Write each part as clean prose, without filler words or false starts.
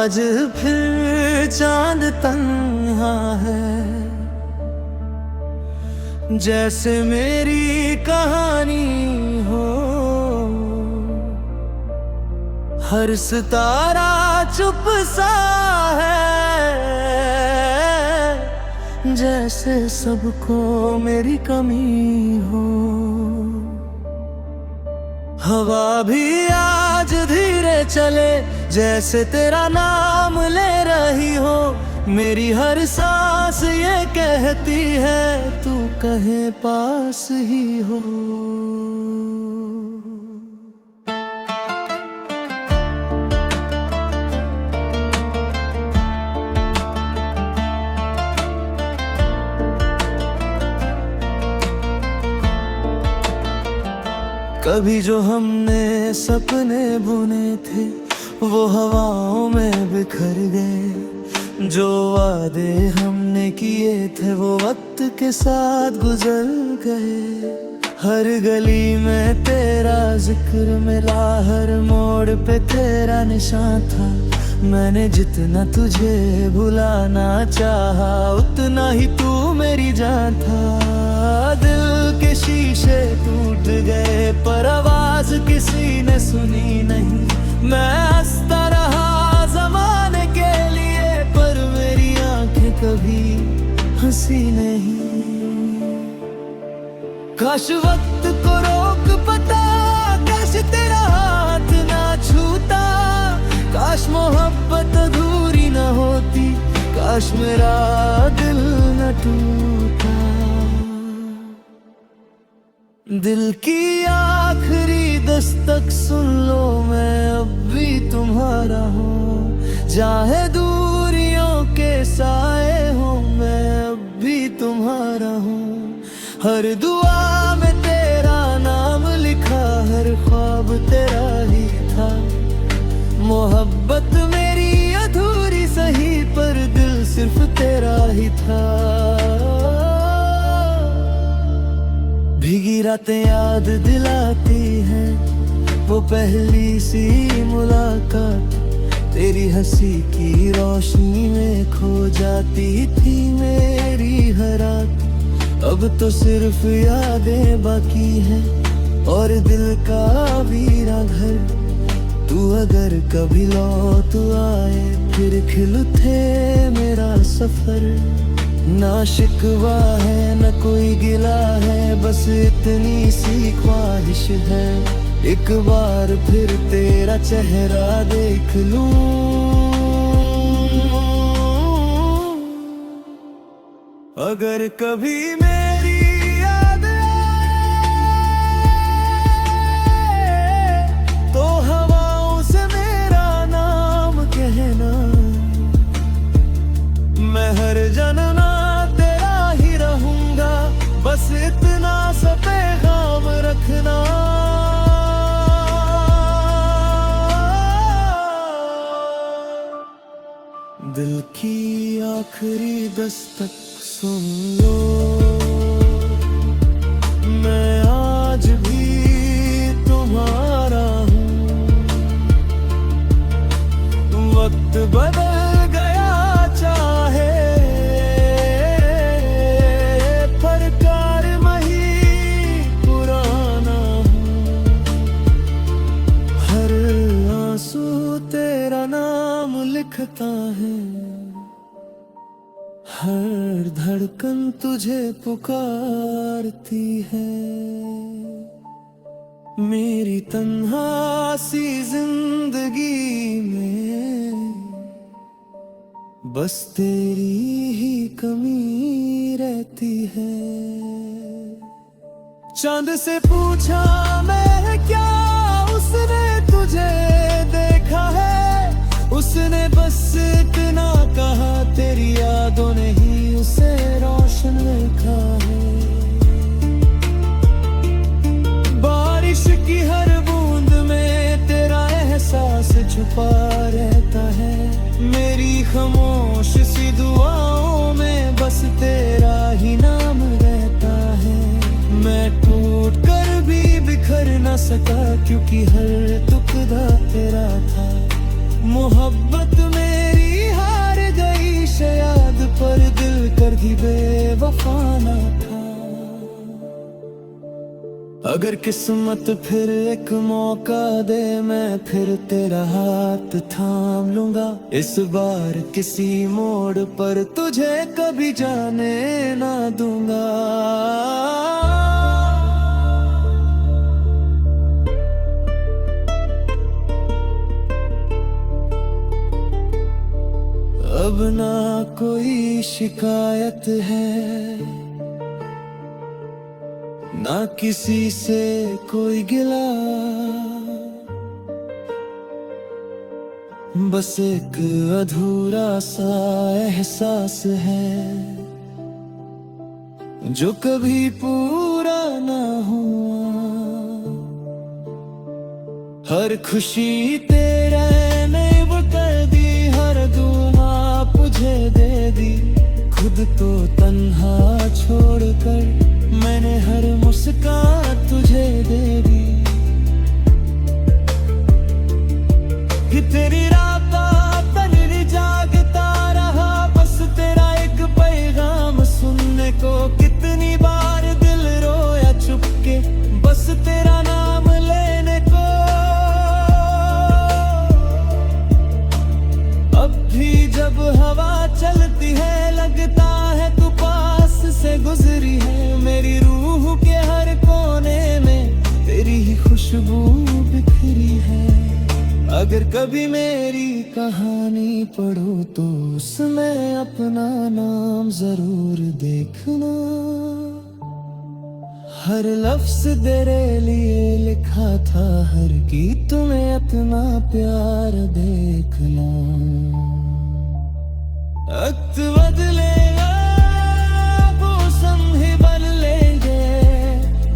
आज फिर चांद तन्हा है, जैसे मेरी कहानी हो। हर सितारा चुप सा है, जैसे सबको मेरी कमी हो। हवा भी आज धीरे चले, जैसे तेरा नाम ले रही हो। मेरी हर सांस ये कहती है, तू कहीं पास ही हो। कभी जो हमने सपने बुने थे, वो हवाओं में बिखर गए। जो वादे हमने किए थे, वो वक्त के साथ गुजर गए। हर गली में तेरा जिक्र मिला, हर मोड़ पे तेरा निशान था। मैंने जितना तुझे भुलाना चाहा, उतना ही तू मेरी जान था। दिल के शीशे टूट गए, पर आवाज किसी ने सुनी नहीं। मैं हंसता रहा जमाने के लिए, पर मेरी आंखें कभी हंसी नहीं। काश वक्त को रोक पाता, काश तेरा हाथ ना छूता। काश मोहब्बत अधूरी न होती, काश मेरा दिल न टूटा। दिल की आखिरी दस्तक सुन लो, मैं अब भी तुम्हारा हूँ। चाहे दूरियों के साए हो, मैं अब भी तुम्हारा हूँ। हर दुआ में तेरा नाम लिखा, हर ख्वाब तेरा ही था। मोहब्बत मेरी अधूरी सही, पर दिल सिर्फ तेरा ही था। भीगी रातें याद दिलाती हैं, वो पहली सी मुलाकात। तेरी हंसी की रोशनी में खो जाती थी मेरी हर रात। अब तो सिर्फ यादें बाकी हैं, और दिल का वीरा घर। तू अगर कभी लौट आए, फिर खिल उठे मेरा सफर। ना शिकवा है न कोई गिला है, बस इतनी सी ख्वाहिश है। एक बार फिर तेरा चेहरा देख लूं। अगर कभी मेरी याद आए, तो हवाओं से मेरा नाम कहना। मैं हर जन्म बस इतना सा पैगाम रखना। दिल की आखिरी दस्तक सुन लो, मैं आज भी तुम्हारा हूँ। वक्त बदल गया चाहे, लिखता है। हर धड़कन तुझे पुकारती है। मेरी तन्हा सी जिंदगी में बस तेरी ही कमी रहती है। चांद से पूछा मैं क्या, उसने तुझे देखा है। उसने बस इतना कहा, तेरी यादों ने ही उसे रोशन रखा है। बारिश की हर बूंद में तेरा एहसास छुपा रहता है। मेरी खामोश सी दुआओं में बस तेरा ही नाम रहता है। मैं टूट कर भी बिखर न सका, क्योंकि हर टुकड़ा तेरा था। मोहब्बत मेरी हार गई शायद, पर दिल कर दी बेवफा ना था। अगर किस्मत फिर एक मौका दे, मैं फिर तेरा हाथ थाम लूंगा। इस बार किसी मोड़ पर तुझे कभी जाने ना दूंगा। अब ना कोई शिकायत है, ना किसी से कोई गिला, बस एक अधूरा सा एहसास है जो कभी पूरा ना हुआ। हर खुशी तेरे ने वो कर दी, हर दुआ मुझे दे दी। खुद तो तन्हा छोड़कर मैंने हर मुस्कान तुझे दे दी। कि तेरी राता तन जागता रहा, बस तेरा एक पैगाम सुनने को। कितनी बार दिल रोया चुपके, बस तेरा नाम लेने को। अब भी जब हवा चलती है, लगता है तू पास से गुजरी है। मेरी रूह के हर कोने में तेरी ही खुशबू बिखरी है। अगर कभी मेरी कहानी पढ़ो तो उसमें अपना नाम जरूर देखना। हर लफ्ज तेरे लिए लिखा था, हर की तुम्हें इतना प्यार देखना। वक्त बदलेगा, मौसम ही बदलेंगे,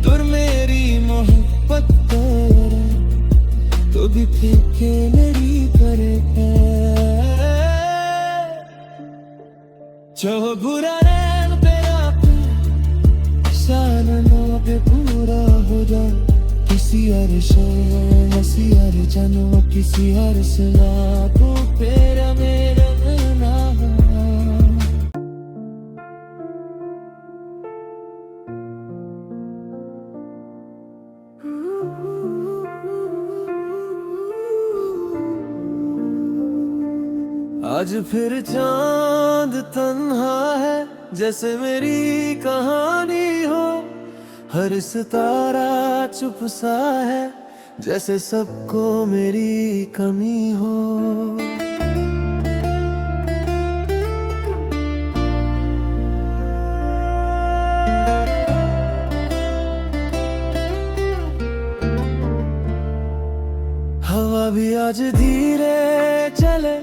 तुर मेरी मोहब्बत तेरे तो भी फीके मेरी करे। जो बुरा रैन तेरा शान ना पे पूरा हो जा। किसी हर शय किसी हर जन्म किसी हर सिला तो तेरा मेरा ना। आज फिर चांद तन्हा है, जैसे मेरी कहानी हो। हर सितारा चुप सा है, जैसे सबको मेरी कमी हो। हवा भी आज धीरे चले,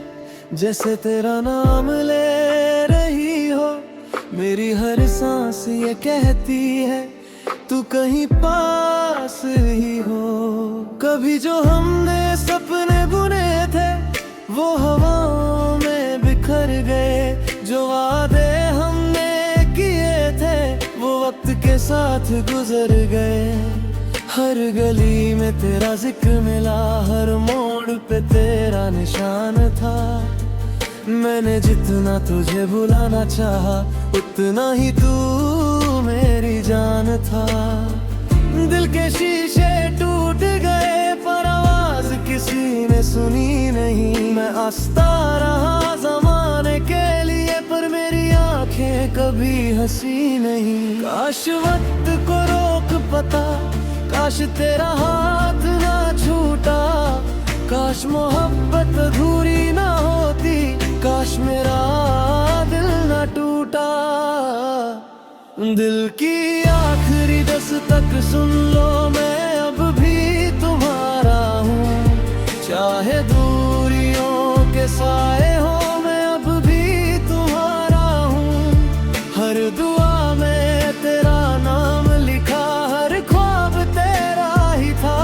जैसे तेरा नाम ले रही हो। मेरी हर सांस ये कहती है तू कहीं पास ही हो। कभी जो हमने सपने बुने थे वो हवाओं में बिखर गए। जो वादे हमने किए थे वो वक्त के साथ गुजर गए। हर गली में तेरा जिक्र मिला, हर मोड़ पे तेरा निशान था। मैंने जितना तुझे भुलाना चाहा, उतना ही तू मेरी जान था। दिल के शीशे टूट गए पर आवाज किसी ने सुनी नहीं। मैं हंसता रहा जमाने के लिए पर मेरी आंखें कभी हंसी नहीं। काश वक्त को रोक पता, काश तेरा हाथ ना छूटा। काश मोहब्बत अधूरी ना होती, काश मेरा दिल ना टूटा। दिल की आखिरी दस्तक सुन लो, मैं अब भी तुम्हारा हूँ। चाहे दूरियों के साए हो, मैं अब भी तुम्हारा हूँ। हर दुआ में तेरा नाम लिखा, हर ख्वाब तेरा ही था।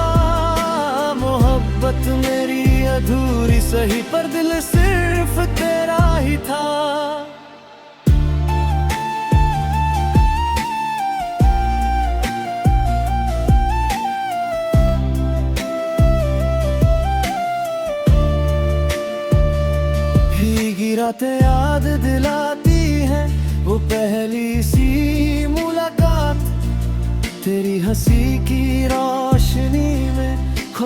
मोहब्बत मेरी अधूरी सही पर दिल सिर्फ तेरा ही था।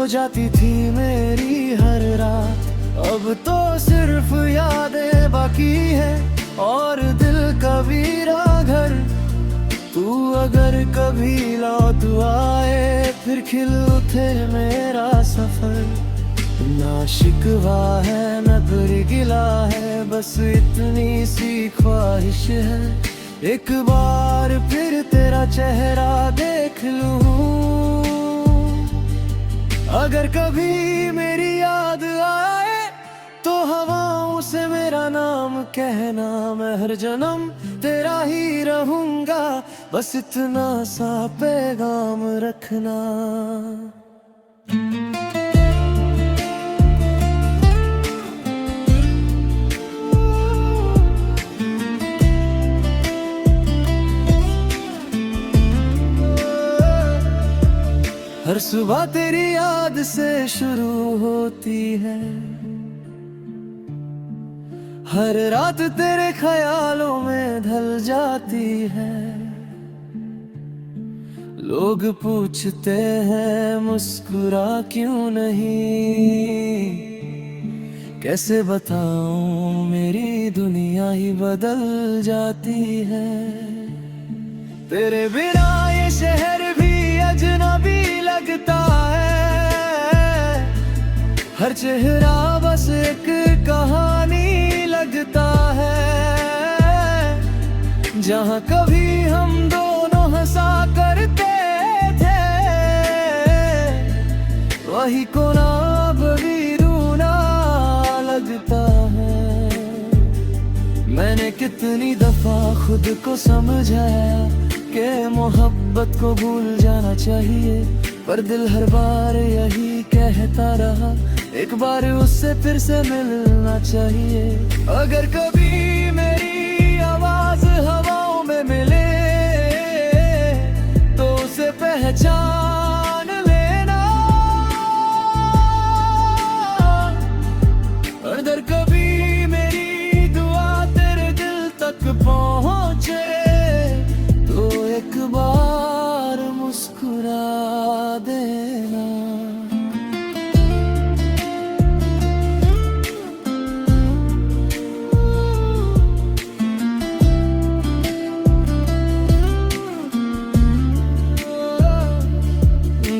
जाती थी मेरी हर रात, अब तो सिर्फ यादें बाकी है और दिल का वीरा घर। तू अगर कभी लौट आए फिर खिल उठे मेरा सफर। ना शिकवा है न कोई गिला है, बस इतनी सी ख्वाहिश है, एक बार फिर तेरा चेहरा देख लूं। अगर कभी मेरी याद आए तो हवाओं से मेरा नाम कहना, मैं हर जन्म तेरा ही रहूंगा, बस इतना सा पैगाम रखना। हर सुबह तेरी याद से शुरू होती है, हर रात तेरे ख्यालों में ढल जाती है। लोग पूछते हैं मुस्कुरा क्यों नहीं, कैसे बताऊं मेरी दुनिया ही बदल जाती है। तेरे बिना ये शहर भी अजनबी लगता है, हर चेहरा बस एक कहानी लगता है। जहाँ कभी हम दोनों हंसा करते थे, वही कोना भी रूना लगता है। मैंने कितनी दफा खुद को समझाया कि मोहब्बत को भूल जाना चाहिए, पर दिल हर बार यही कहता रहा, एक बार उससे फिर से मिलना चाहिए। अगर कभी मेरी आवाज हवाओं में मिले तो उसे पहचान लेना। अगर कभी मेरी दुआ तेरे दिल तक पहुंचे तो एक बार मुस्कुरा देना।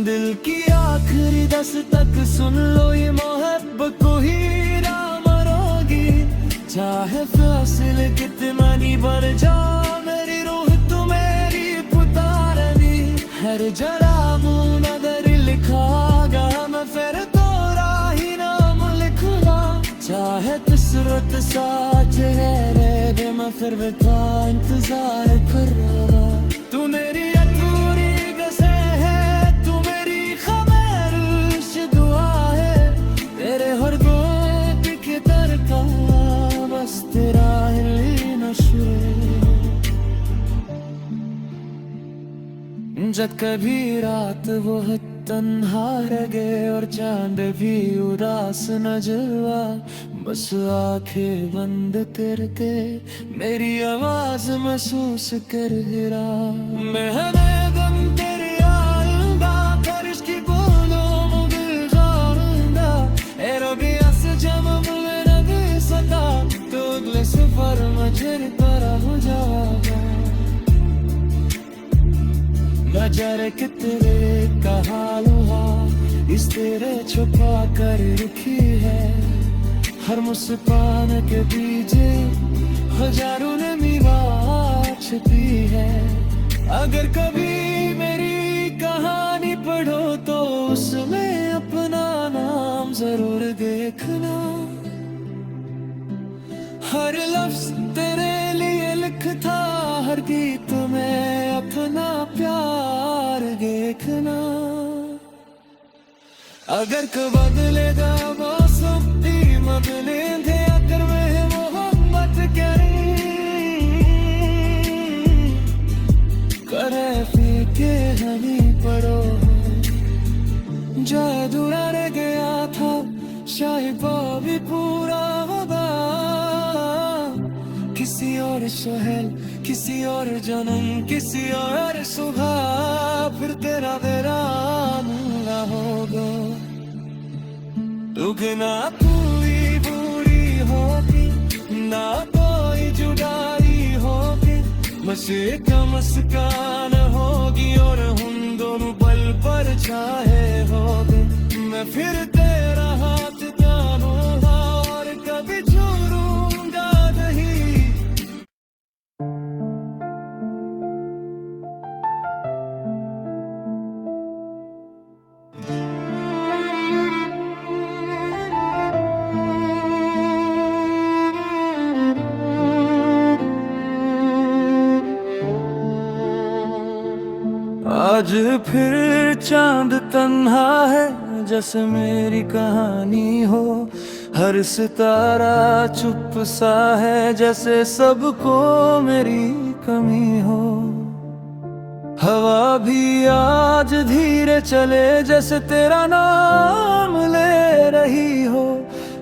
दिल की आखिरी दस्तक सुन लो, ये मोहब्बत को ही ना मरोगी, चाहे फासिले कितना नहीं बढ़ जा। मेरी रूह तू मेरी पुतारनी, हर जरा मुँह नजर लिखागा, मैं फिर तोरा ही नाम लिखूंगा। चाहे किस्मत साथ है दे, मैं फिर बेटा इंतजार कर रहा। तू मेरी अधूरी गज़ल है, तू मेरी ख़ामोश दुआ है, तेरे हर गोद के दर का बस तेरा ही नशरे। जब कभी रात वो तन्हा लगे और चांद भी उदास नजर आए, बस आंखें बंद करके मेरी आवाज महसूस कर गिरा। मैं हमें तेरे आऊंगा, बारिश की बूंदों में दिल जाऊंगा, एरोबिया से जब मुझे नदी सदा, तो अगले सफर में तेरे पर हो जाऊंगा। न जाने कितने का हाल हुआ, इस तेरे छुपा कर रखी है, हर मुस्कान के पीछे हजारों नमी बात छिपी है। अगर कभी मेरी कहानी पढ़ो तो उसमें अपना नाम जरूर देखना, हर लफ्ज तेरे लिए लिखता, हर गीत में अपना प्यार देखना। अगर कब बदलेगा मौसम बदले थे, अगर वह मोहब्बत करे फीके हनी पड़ो। जादू रह गया था शायद वो भी पूरा होगा, किसी और शहर, किसी और जन्म, किसी और सुबह, फिर तेरा मेरा मिलना होगा। दुगना कोई बुरी होगी, ना कोई जुदाई होगी, बस एक मुस्कान होगी और हम दोनों पल पर छाए होंगे। मैं फिर तेरा हाथ थामूंगा और कभी छोड़ूंगा नहीं। आज फिर चांद तन्हा है जैसे मेरी कहानी हो, हर सितारा चुप सा है जैसे सबको मेरी कमी हो। हवा भी आज धीरे चले जैसे तेरा नाम ले रही हो।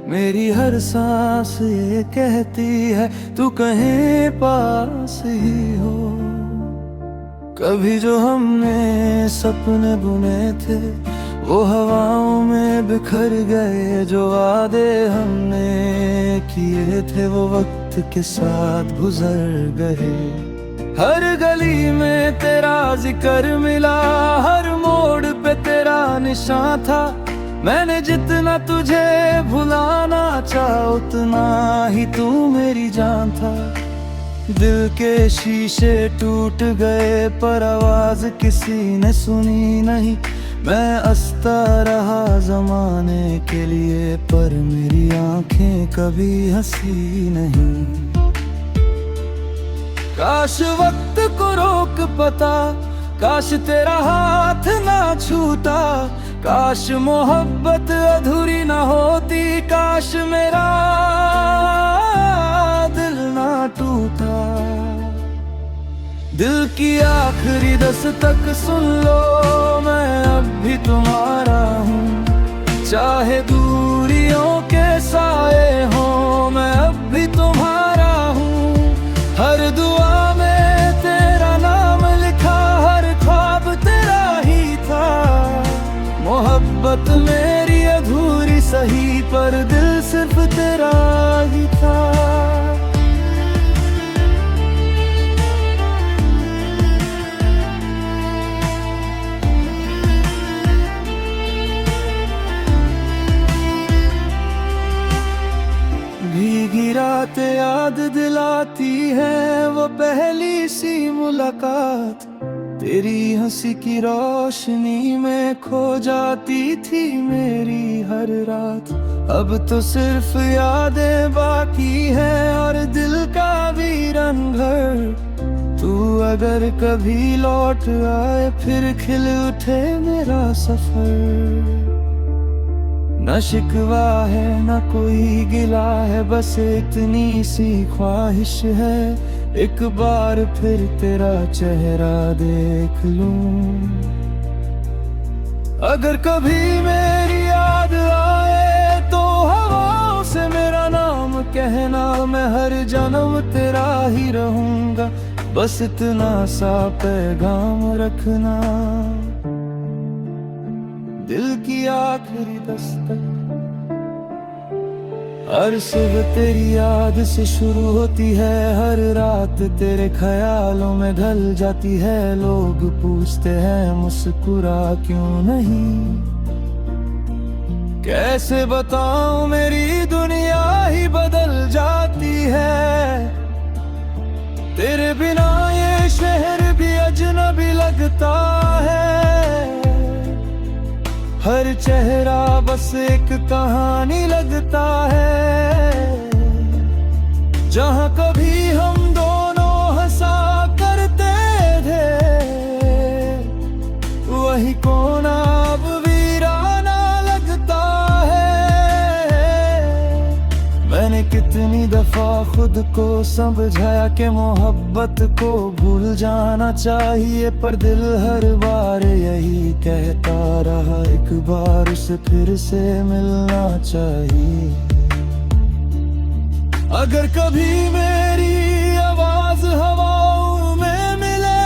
मेरी हर सांस ये कहती है तू कहीं पास ही हो। कभी जो हमने सपने बुने थे वो हवाओं में बिखर गए, जो वादे हमने किए थे वो वक्त के साथ गुजर गए। हर गली में तेरा जिक्र मिला, हर मोड़ पे तेरा निशान था। मैंने जितना तुझे भुलाना चाहा उतना ही तू मेरी जान था। दिल के शीशे टूट गए पर आवाज किसी ने सुनी नहीं। मैं हंसता रहा जमाने के लिए पर मेरी आंखें कभी हंसी नहीं। काश वक्त को रोक पाता, काश तेरा हाथ ना छूता, काश मोहब्बत अधूरी ना होती, काश मेरा दिल ना टूटा। दिल की आखिरी दस्तक सुन लो, मैं अब भी तुम्हारा हूँ। चाहे दूरियों के साए हो मैं अब भी तुम्हारा हूँ। हर दुआ में तेरा नाम लिखा, हर ख्वाब तेरा ही था। मोहब्बत मेरी अधूरी सही पर दिल सिर्फ तेरा ही था। भीगी रात याद दिलाती है वो पहली सी मुलाकात। तेरी हंसी की रोशनी में खो जाती थी मेरी हर रात। अब तो सिर्फ यादें बाकी हैं और दिल का वीरान घर। तू अगर कभी लौट आए फिर खिल उठे मेरा सफर। न शिकवा है न कोई गिला है, बस इतनी सी ख्वाहिश है एक बार फिर तेरा चेहरा देख लूं। अगर कभी मेरी याद आए तो हवाओं से मेरा नाम कहना। मैं हर जन्म तेरा ही रहूंगा, बस इतना सा पैगाम रखना। दिल की आखिरी दस्तक हर सुबह तेरी याद से शुरू होती है, हर रात तेरे ख्यालों में ढल जाती है। लोग पूछते हैं मुस्कुरा क्यों नहीं, कैसे बताऊं मेरी दुनिया ही बदल जाती है। तेरे बिना ये शहर भी अजनबी लगता है। हर चेहरा बस एक कहानी लगता है। जहाँ कभी हम दोनों हंसा करते थे वही कोना अब वीराना लगता है। मैंने कितनी दफा खुद को समझाया कि मोहब्बत को भूल जाना चाहिए, पर दिल हर बार यही कहता रहा एक बार उसे फिर से मिलना चाहिए। अगर कभी मेरी आवाज हवाओं में मिले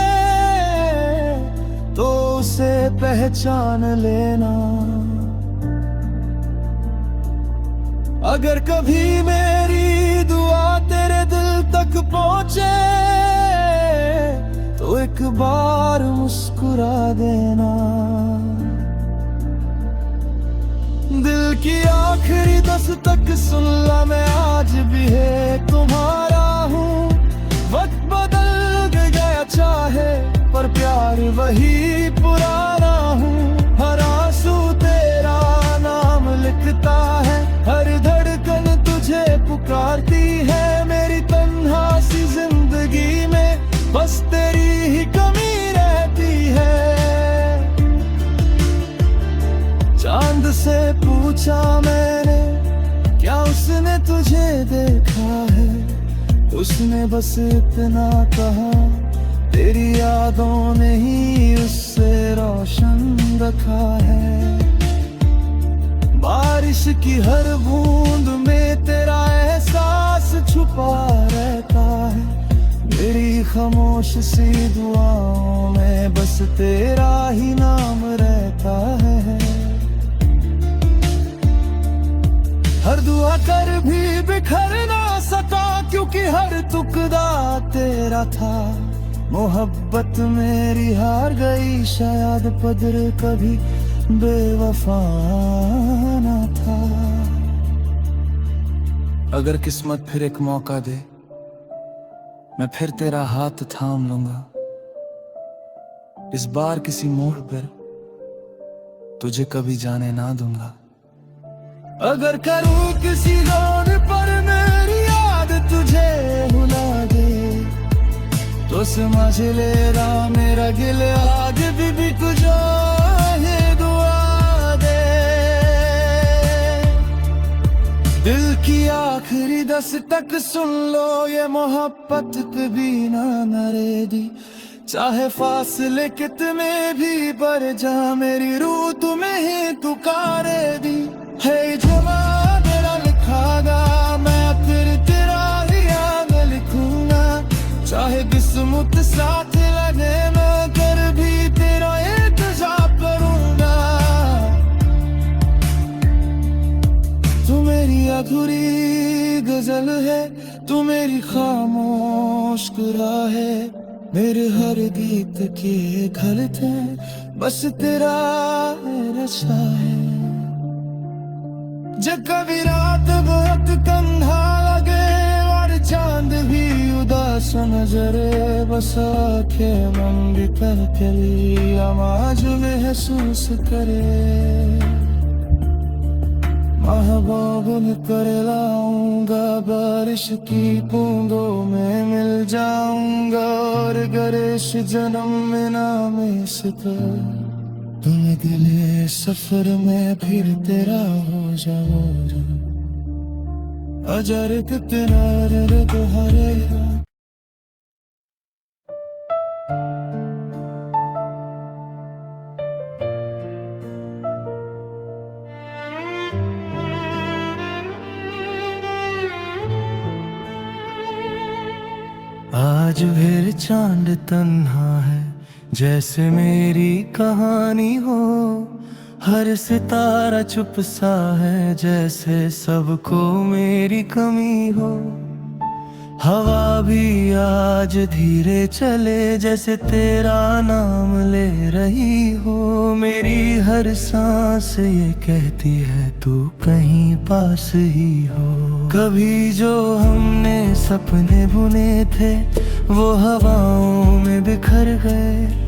तो उसे पहचान लेना। अगर कभी मेरी दुआ तेरे दिल तक पहुंचे तो एक बार मुस्कुरा देना। दिल की आखिरी दस्तक सुन ला, मैं आज भी है तुम्हारा हूँ। वक्त बदल गया चाहे पर प्यार वही पुराना हूँ। हर आंसू तेरा नाम लिखता है, हर धड़कन तुझे पुकारती है। मेरी तन्हा सी जिंदगी में बस तेरी ही कमी रहती है। चांद से पूछा मैंने, क्या उसने तुझे देखा है? उसने बस इतना कहा, तेरी यादों ने ही उससे रोशन रखा है। बारिश की हर बूंद में तेरा एहसास छुपा रहता है। मेरी खामोश सी दुआओं में बस तेरा ही नाम रहता है। हर दुआ कर भी बिखर ना सका, क्योंकि हर टुकड़ा तेरा था। मोहब्बत मेरी हार गई, शायद कदर कभी बेवफा ना था। अगर किस्मत फिर एक मौका दे, मैं फिर तेरा हाथ थाम लूंगा। इस बार किसी मोड़ पर तुझे कभी जाने ना दूंगा। अगर करूं किसी दौर पर मेरी याद तुझे भुला दे, तो समझ लेना मेरा गिल आगे भी तुझे दुआ दे। दिल की आखिरी दस्तक सुन लो, ये मोहब्बत कभी ना मरेगी। चाहे फासले कितने भी बढ़ जा, मेरी रूह तुम्हें ही पुकारेगी। है जवा मेरा लिखागा, मैं फिर तेरा ही आग लिखूंगा। चाहे किस्मत साथ लगे, मैं कर भी तेरा इंतजार करूंगा। तू मेरी अधूरी गजल है, तू मेरी खामोश कुरा है। मेरे हर गीत के खलत है, बस तेरा नशा है। जब कभी रात बहुत तन्हा लगे और चांद भी उदास नजरे, बस आंखें बंद करके लिया आवाज महसूस करे। महबूब कर लाऊंगा, बारिश की बूंदों में मिल जाऊंगा। और गरेश जन्म में नाम इसका, तुम अगले सफर में फिर तेरा हो जाओ। अजर कितना रद हरेगा। आज फिर चांद तन्हा है, जैसे मेरी कहानी हो। हर सितारा चुप सा है, जैसे सबको मेरी कमी हो। हवा भी आज धीरे चले, जैसे तेरा नाम ले रही हो। मेरी हर सांस ये कहती है तू कहीं पास ही हो। कभी जो हमने सपने बुने थे, वो हवाओं में बिखर गए।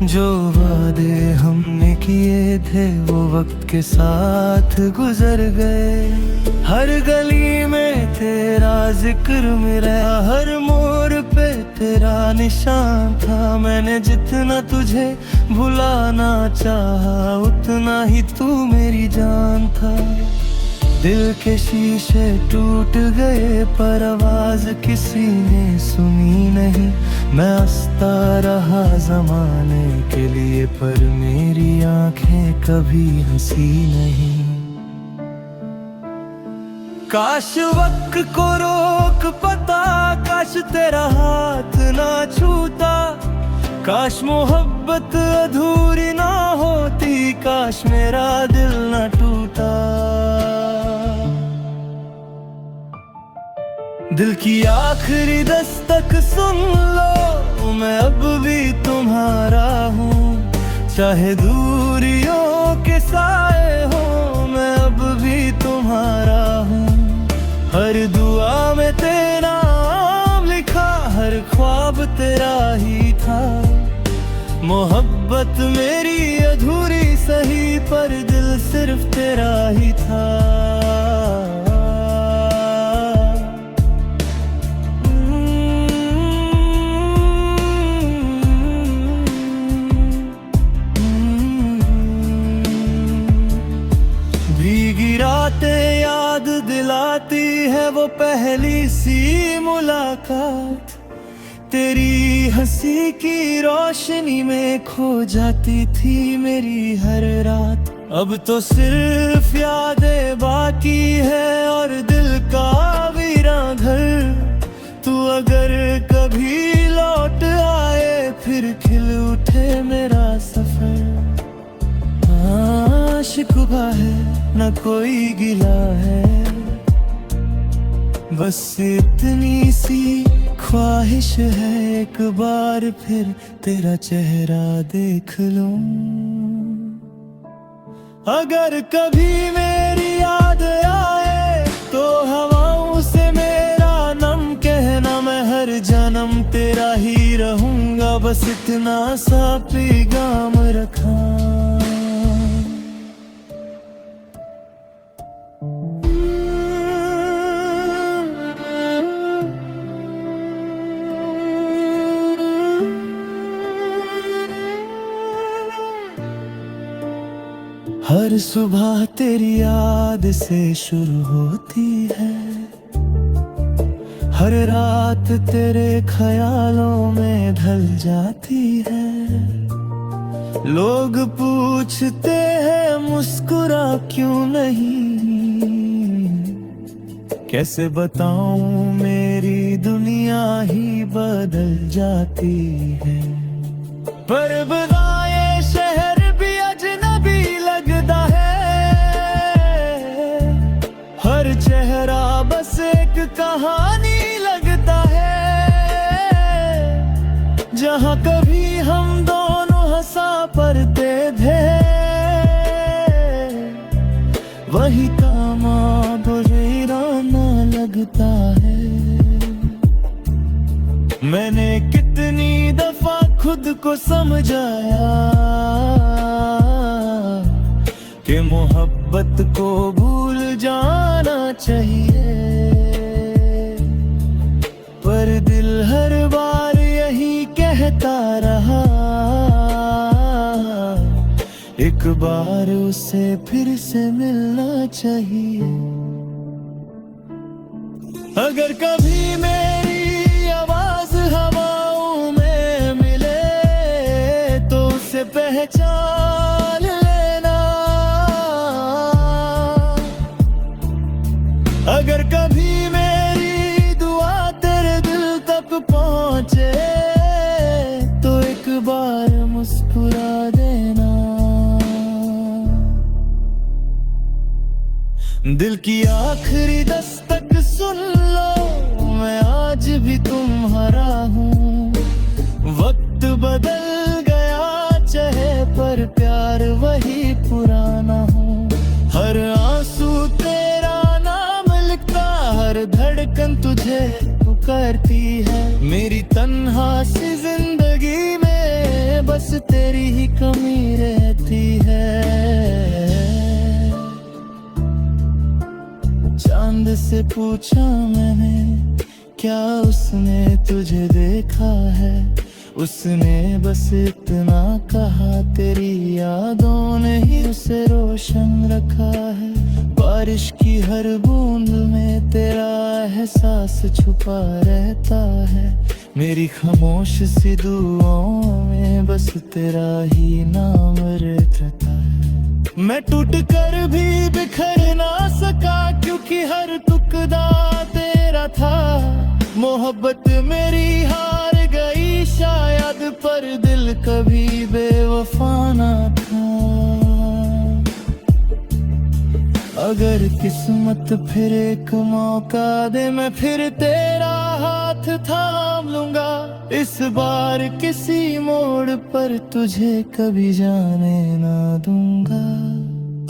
जो वादे हमने किए थे, वो वक्त के साथ गुजर गए। हर गली में तेरा जिक्र मेरा, हर मोड़ पे तेरा निशान था। मैंने जितना तुझे भुलाना चाहा, उतना ही तू मेरी जान था। दिल के शीशे टूट गए, पर आवाज किसी ने सुनी नहीं। मैं हंसता रहा जमाने के लिए, पर मेरी आंखें कभी हंसी नहीं। काश वक्त को रोक पाता, काश तेरा हाथ ना छूता। काश मोहब्बत अधूरी ना होती, काश मेरा दिल ना टूटा। दिल की आखिरी दस्तक सुन लो, मैं अब भी तुम्हारा हूँ। चाहे दूरियों के साए हो, मैं अब भी तुम्हारा हूँ। हर दुआ में तेरा नाम लिखा, हर ख्वाब तेरा ही था। मोहब्बत मेरी अधूरी सही, पर दिल सिर्फ तेरा ही था। भीगी रातें याद दिलाती है वो पहली सी मुलाकात। तेरी हंसी की रोशनी में खो जाती थी मेरी हर रात। अब तो सिर्फ यादें बाकी है और दिल का वीरा घर। तू अगर कभी लौट आए, फिर खिल उठे मेरा सफर। शिकवा है न कोई गिला है, बस इतनी सी ख्वाहिश है, एक बार फिर तेरा चेहरा देख लूं। अगर कभी मेरी याद आए, तो हवाओं से मेरा नम कहना, मैं हर जन्म तेरा ही रहूंगा। बस इतना सा पैगाम रखा। हर सुबह तेरी याद से शुरू होती है, हर रात तेरे ख्यालों में ढल जाती है। लोग पूछते हैं मुस्कुरा क्यों नहीं, कैसे बताऊं मेरी दुनिया ही बदल जाती है। पर बदाए शहर भी अजनबी लगता है, हर चेहरा बस एक कहानी लगता है। जहाँ कभी हम दोनों हंसा करते थे, वही काम अब वीराना लगता है। मैंने कितनी दफा खुद को समझाया कि मोहब्बत को भूल जाना चाहिए, पर दिल हर बार यही कहता रहा, एक बार उसे फिर से मिलना चाहिए। अगर कभी मेरी आवाज हवाओं में मिले, तो उसे पहचान लेना। अगर कभी मेरी दुआ तेरे दिल तक पहुंचे, तो एक बार मुस्कुरा देना। दिल की आखिरी दस्तक सुन लो, मैं आज भी तुम्हारा हूँ। वक्त बदल गया चाहे, पर प्यार वही पुराना हूँ। हर आंसू तेरा नाम लिखता, हर धड़कन तुझे पुकारती है। मेरी तन्हा सी जिंदगी में बस तेरी ही कमी रहती है। चांद से पूछा मैंने, क्या उसने तुझे देखा है? उसने बस इतना कहा, तेरी यादों ने ही उसे रोशन रखा है। बारिश की हर बूंद में तेरा एहसास छुपा रहता है। मेरी खामोश सी दुआओं में बस तेरा ही नाम रहता है। मैं टूट कर भी बिखर ना सका, क्योंकि हर टुकड़ा तेरा था। मोहब्बत मेरी हार गई शायद, पर दिल कभी बेवफा ना था। अगर किस्मत फिर एक मौका दे, मैं फिर तेरा हाथ थाम लूंगा। इस बार किसी मोड़ पर तुझे कभी जाने ना दूंगा।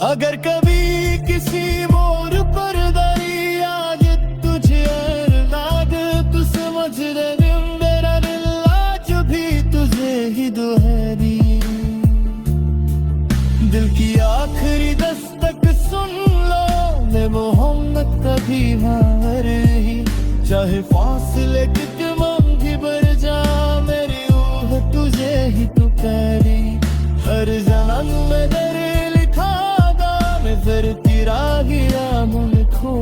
अगर कभी किसी मोड़ पर दरिया आज तुझे लाग, तू समझ ले मेरा दिल आज भी तुझे ही दुहेरी। दिल की आखिरी दस्तक सुन लो, ले मोहम्मद कभी हार ही। चाहे फासले कितने भी बढ़ जा, मेरी रूह तुझे ही तू करी। हर जन्म में तेरे लिखा दा, मैं फिर तेरा गिरा मुझको।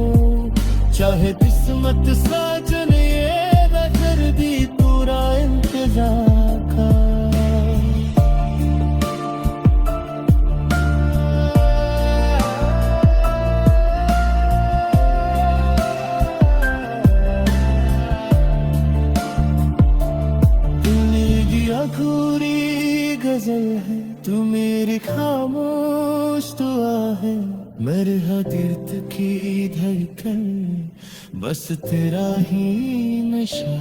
चाहे किस्मत साजन ये न कर दी पूरा इंतजार का। अधूरी गजल है तू मेरी खामोश दुआ है। मेरे दिल की धड़कन बस तेरा ही नशा।